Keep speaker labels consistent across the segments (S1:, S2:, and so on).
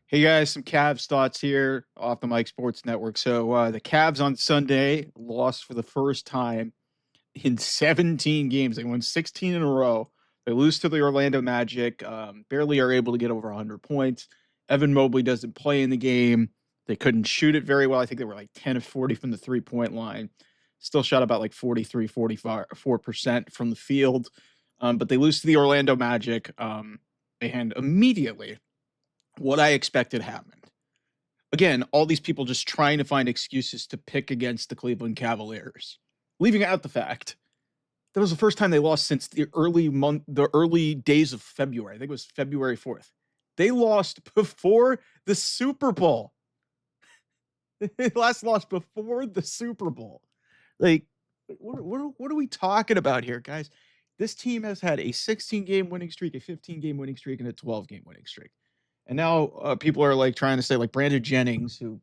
S1: Hey guys, some Cavs thoughts here off the Mike Sports Network. The Cavs on Sunday lost for the first time in 17 games. They won 16 in a row. They lose to the Orlando Magic. Barely are able to get over 100 points. Evan Mobley doesn't play in the game. They couldn't shoot it very well. I think they were like 10 of 40 from the 3-point line. Still shot about like 43, 44% from the field. But they lose to the Orlando Magic. And immediately what I expected happened. Again, all these people just trying to find excuses to pick against the Cleveland Cavaliers, leaving out the fact that was the first time they lost since the early days of February. I think it was February 4th. They lost before the Super Bowl. They last lost before the Super Bowl. Like, what are we talking about here, guys? This team has had a 16-game winning streak, a 15-game winning streak, and a 12-game winning streak. And now people are like trying to say like Brandon Jennings, who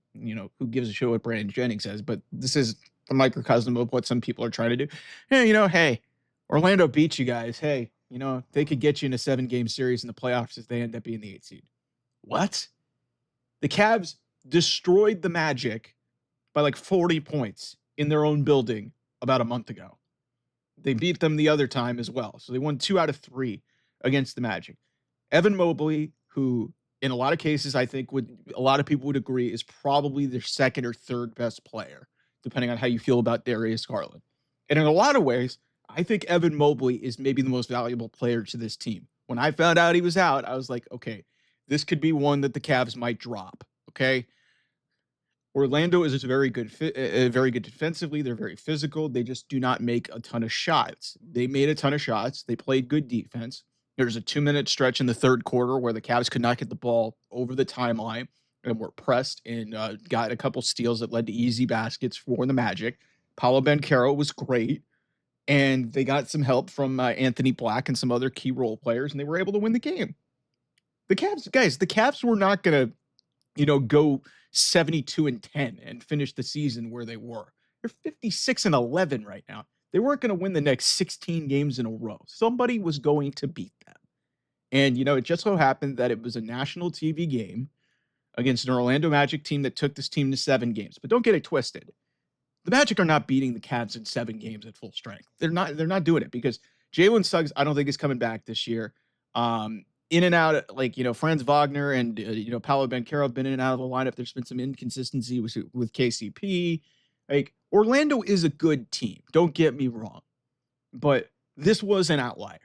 S1: gives a shit what Brandon Jennings says, but this is a microcosm of what some people are trying to do. Hey, Orlando beat you guys. Hey, they could get you in a 7-game series in the playoffs if they end up being the 8th seed. What? The Cavs destroyed the Magic by like 40 points in their own building about a month ago. They beat them the other time as well. So they won 2 out of 3 against the Magic. Evan Mobley, who in a lot of cases, I think a lot of people would agree is probably their second or third best player, depending on how you feel about Darius Garland. And in a lot of ways, I think Evan Mobley is maybe the most valuable player to this team. When I found out he was out, I was like, okay, this could be one that the Cavs might drop. Okay. Orlando is very good defensively. They're very physical. They just do not make a ton of shots. They made a ton of shots. They played good defense. There's a 2-minute stretch in the third quarter where the Cavs could not get the ball over the timeline and were pressed and got a couple steals that led to easy baskets for the Magic. Paolo Banchero was great, and they got some help from Anthony Black and some other key role players, and they were able to win the game. The Cavs were not going to, go 72-10 and finish the season where they were. They're 56-11 right now. They weren't going to win the next 16 games in a row. Somebody was going to beat them. And, it just so happened that it was a national TV game against an Orlando Magic team that took this team to 7 games. But don't get it twisted. The Magic are not beating the Cavs in 7 games at full strength. They're not doing it because Jalen Suggs, I don't think, is coming back this year. In and out, Franz Wagner and, Paolo Banchero have been in and out of the lineup. There's been some inconsistency with KCP. Like, Orlando is a good team. Don't get me wrong. But this was an outlier.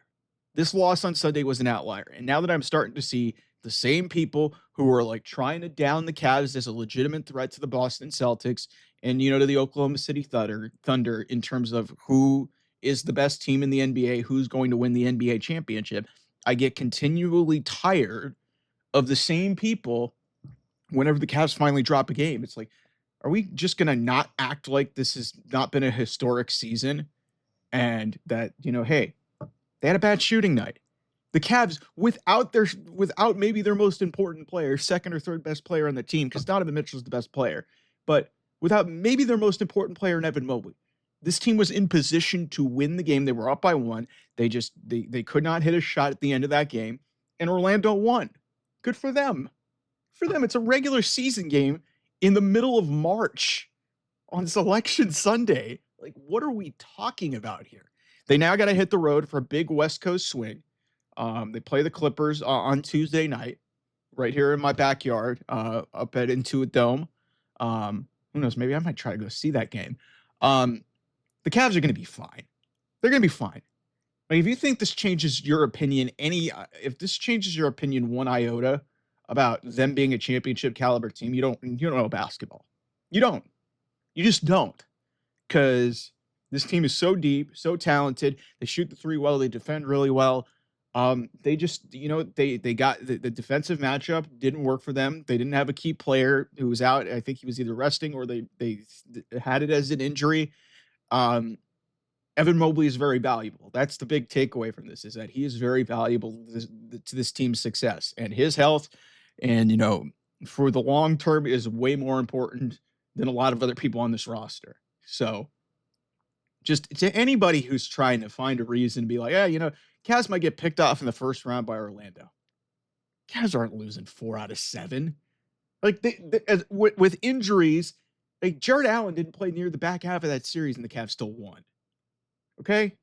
S1: This loss on Sunday was an outlier. And now that I'm starting to see the same people who are like trying to down the Cavs as a legitimate threat to the Boston Celtics and, to the Oklahoma City Thunder in terms of who is the best team in the NBA, who's going to win the NBA championship, I get continually tired of the same people whenever the Cavs finally drop a game. It's like, are we just going to not act like this has not been a historic season and that, hey, they had a bad shooting night. The Cavs, without maybe their most important player, second or third best player on the team, because Donovan Mitchell is the best player, but without maybe their most important player in Evan Mobley, this team was in position to win the game. They were up by 1. They could not hit a shot at the end of that game, and Orlando won. Good for them. For them, it's a regular season game in the middle of March on Selection Sunday. Like, what are we talking about here? They now got to hit the road for a big West Coast swing. They play the Clippers on Tuesday night, right here in my backyard, up at Intuit Dome. Who knows? Maybe I might try to go see that game. The Cavs are going to be fine. They're going to be fine. Like, if you think this changes your opinion, if this changes your opinion 1 iota about them being a championship caliber team, you don't know basketball. You don't. You just don't. Because this team is so deep, so talented. They shoot the 3 well. They defend really well. They just, they got the defensive matchup didn't work for them. They didn't have a key player who was out. I think he was either resting or they had it as an injury. Evan Mobley is very valuable. That's the big takeaway from this, is that he is very valuable to this team's success, and his health and, for the long term is way more important than a lot of other people on this roster. So just to anybody who's trying to find a reason to be like, Cavs might get picked off in the first round by Orlando. Cavs aren't losing 4 out of 7. Like with injuries, like Jared Allen didn't play near the back half of that series, and the Cavs still won. Okay,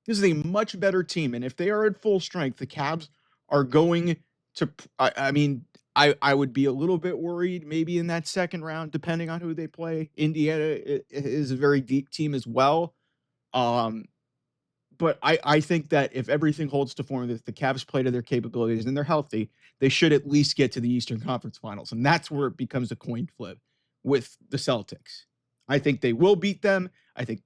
S1: this is a much better team, and if they are at full strength, the Cavs are going to. I mean, I would be a little bit worried maybe in that second round, depending on who they play. Indiana is a very deep team as well. But I think that if everything holds to form, if the Cavs play to their capabilities and they're healthy, they should at least get to the Eastern Conference Finals. And that's where it becomes a coin flip with the Celtics. I think they will beat them. I think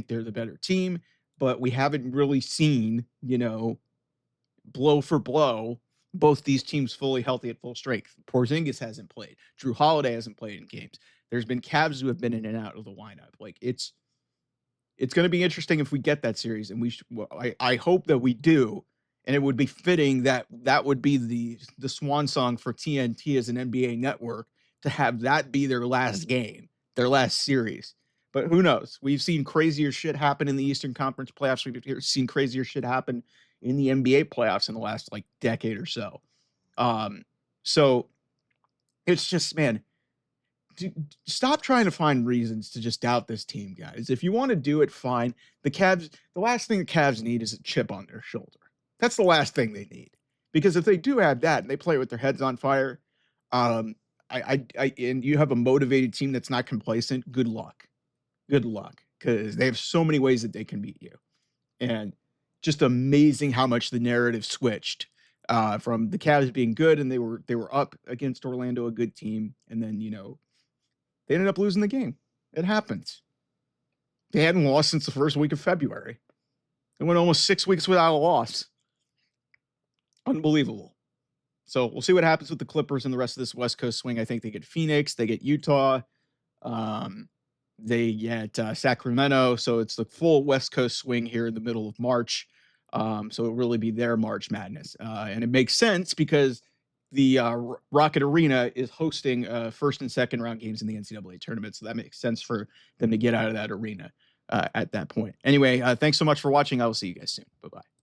S1: they're the better team, but we haven't really seen, blow for blow, both these teams fully healthy at full strength. Porzingis hasn't played. Drew Holiday hasn't played in games. There's been Cavs who have been in and out of the lineup. Like it's going to be interesting if we get that series, and I hope that we do, and it would be fitting that would be the swan song for TNT as an NBA network to have that be their last game, their last series. But who knows? We've seen crazier shit happen in the Eastern Conference playoffs. We've seen crazier shit happen in the NBA playoffs in the last decade or so. So it's just, man, stop trying to find reasons to just doubt this team, guys. If you want to do it, fine. The last thing the Cavs need is a chip on their shoulder. That's the last thing they need. Because if they do have that and they play with their heads on fire, and you have a motivated team that's not complacent, good luck. Good luck. Because they have so many ways that they can beat you. And just amazing how much the narrative switched from the Cavs being good, and they were up against Orlando, a good team, and then, they ended up losing the game. It happens. They hadn't lost since the first week of February. They went almost 6 weeks without a loss. Unbelievable. So we'll see what happens with the Clippers and the rest of this West Coast swing. I think they get Phoenix, they get Utah, they get Sacramento. So it's the full West Coast swing here in the middle of March. So it'll really be their March Madness. And it makes sense because the Rocket Arena is hosting first and second round games in the NCAA tournament. So that makes sense for them to get out of that arena at that point. Anyway, thanks so much for watching. I will see you guys soon. Bye-bye.